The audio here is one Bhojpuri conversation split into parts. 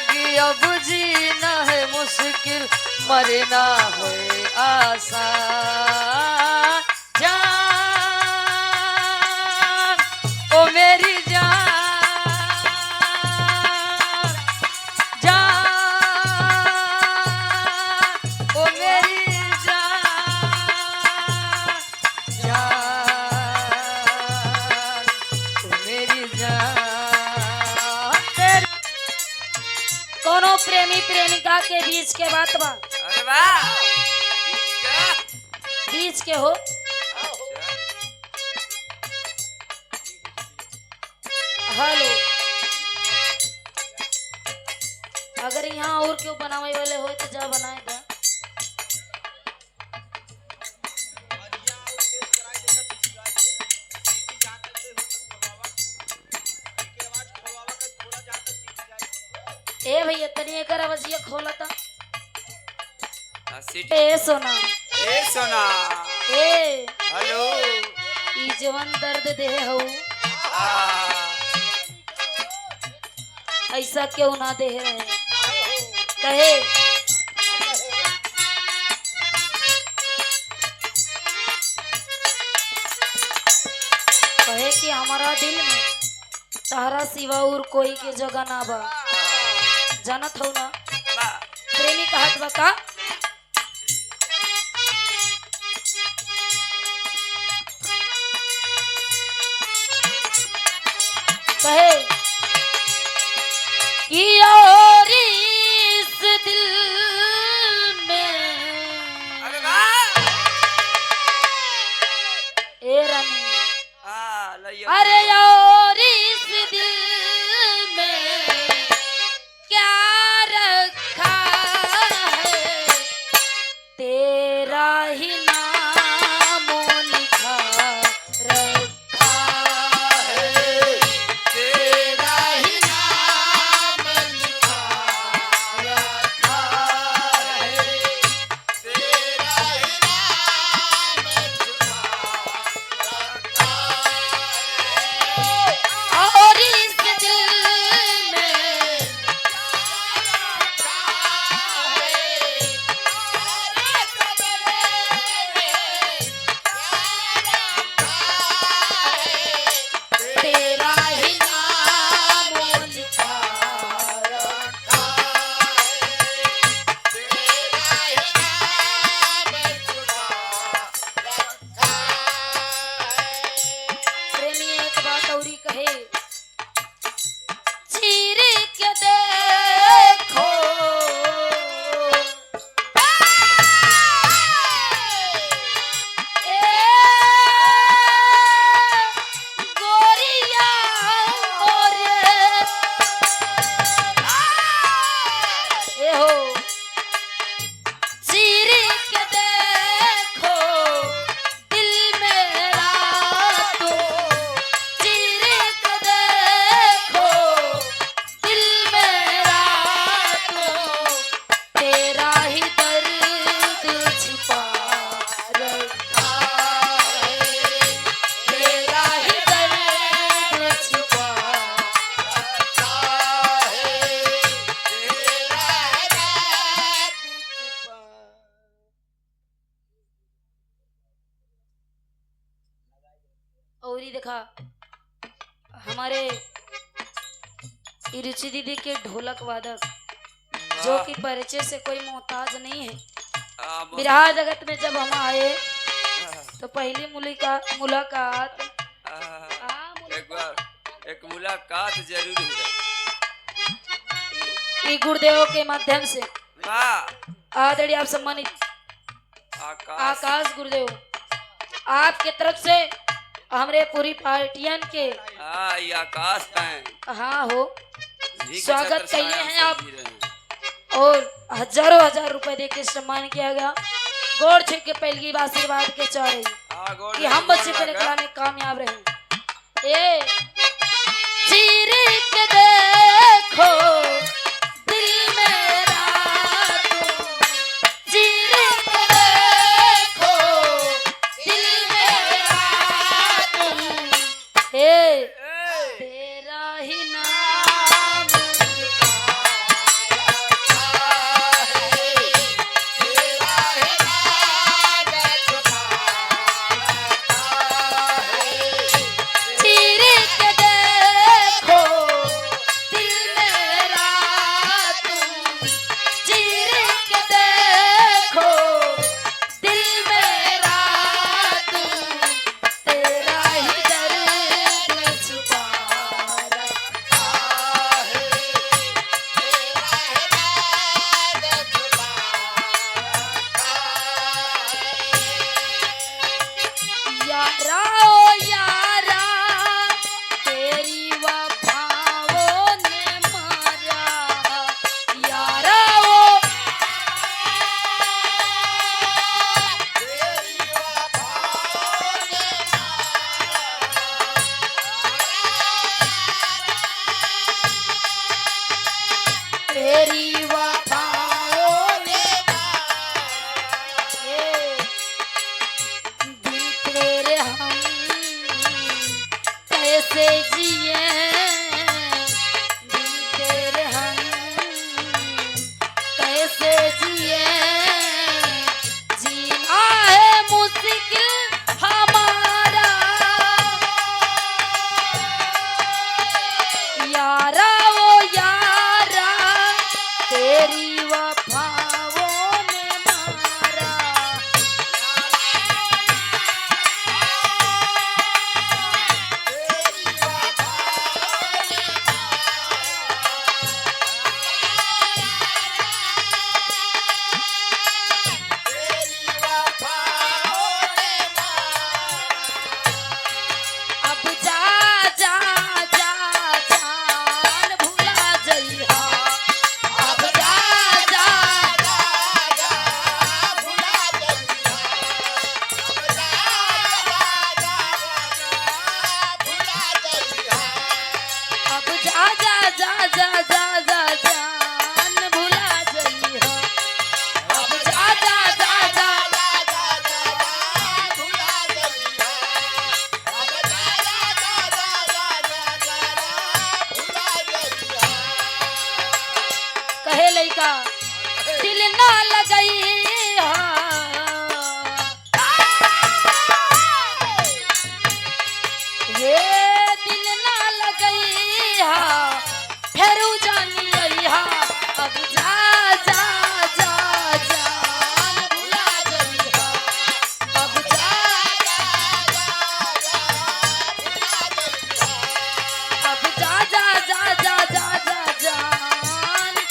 जिंदगी अब जीना है मुश्किल, मरना है आसान। जान ओ मेरी जान, जान ओ मेरी जान, जान ओ मेरी जान। कोनो प्रेमी प्रेमिका के बीच के बात बा। अरे वाह बीच के हो। हेलो, अगर यहाँ और क्यों बनावे वाले हो तो जा बनाए दा। ए भैया तनी एकर आवाज़िया खोला था। ए सोना, ए सोना, ए हेलो, ई जवन दर्द दे हो ऐसा क्यों ना दे रहे कहे। कहे कि हमारा दिल में तारा सिवा और कोई के जगह ना बा। जानत हो ना प्रेमी कहत बा का। कहे कि और इस दिल में ए रानी, अरे और इस दिल में क्या रखा है, तेरा ही नाम लिखा रखा है, तेरा ही नाम लिखा रखा है, तेरा ही नाम लिखा रखा है। और इस दिल में तेरा ही नाम लिखा रखा है, तेरा ही नाम लिखा रखा है। प्रेमी एक बात औरी कहे, चीर के देखो ए गोरिया और ए हो, चीर के देखो दिल मेरा तो, चीर के देखो दिल मेरा तो, तेरा ही दर्द छिपा रखा है, तेरा ही दर्द छिपा रखा है, तेरा ही दर्द छिपा। और ही देखा हमारे रुचि दीदी के ढोलक वादक जो कि परिचय से कोई मोहताज नहीं है। बिरहा जगत में जब हम आए तो पहली मुलाकात एक मुलाकात जरूर है। ई गुरुदेव के माध्यम से वाह आदरणीय आप सम्मानित आकाश गुरुदेव आपके तरफ से हमरे पूरी पार्टियन के ये आकाश हैं। हाँ हो जी के स्वागत छत्र कहिए छाया हैं से आप जी रहे हैं। और हजारों हजार रुपए देके सम्मान किया गया। गोड़ छू के पहली आशीर्वाद के चाह रही गोड़ कि हम बच्चे पे निकला में कामयाब रहे। ए चीर के देखो दिल मेरा तो, चीर के देखो दिल मेरा तुम, हे तेरा ही नाम लिखा यारा ओ यारा तेरी वफाओं ने मारा यारा ओ तेरी वफाओं ने दिल तेरे हम कैसे जिए दिल तेरे हम कैसे जिए जीना है मुश्किल हमारा यारा ओ यारा तेरी वफाओं ने मारा अब जा जा जा जान भुला जइहा अब जा जा अब जा जा जा जा जा जा जान भुला जइहा अब जा जा जा जा कहे लइका दिल ना लगई ये दिल ना लगई फेरू जानी अइहा अब जा जा जा जान भुला जइहा अब जा अब जा जा जा जा जा जा जान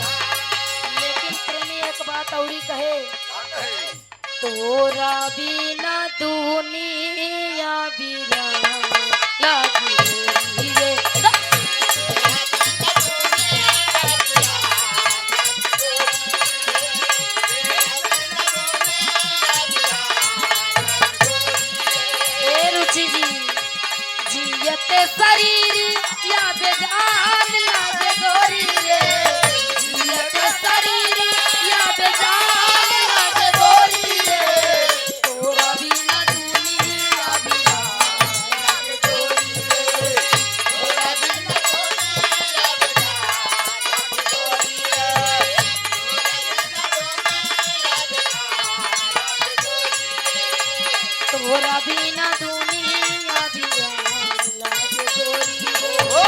लेकिन प्रेमी एक बात औरी कहे तोरा बिना दुनिया बिरान लागी रे ए रुचि जी जियते शरीर या बेजान लागे गोरी रे जियते शरीर या बेजान लागे गोरी रे तोरा बिना दुनिया बिरान लागे गोरी रे तोरा बिना तोरा बिना दुनिया बिरान लागे गोरी रे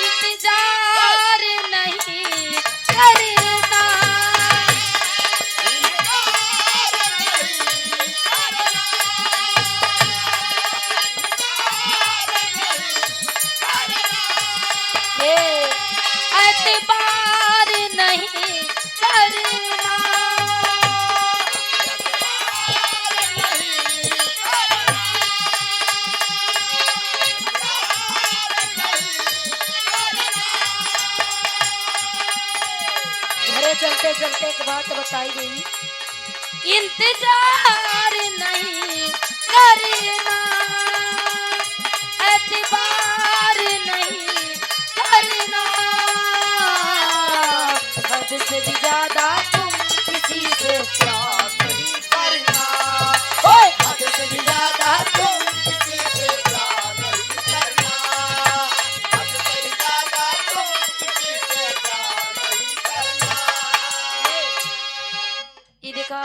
इंतजार नहीं करना ये एतबार नहीं करना घरे चलते चलते एक बात बताई गई इंतजार नहीं करना एतबार नहीं करना हद से भी ज्यादा तुम किसी से प्यार नहीं करना ओए हद से भी ज्यादा तुम किसी से प्यार नहीं करना हद से भी ज्यादा तुम किसी से प्यार नहीं करना ये देखा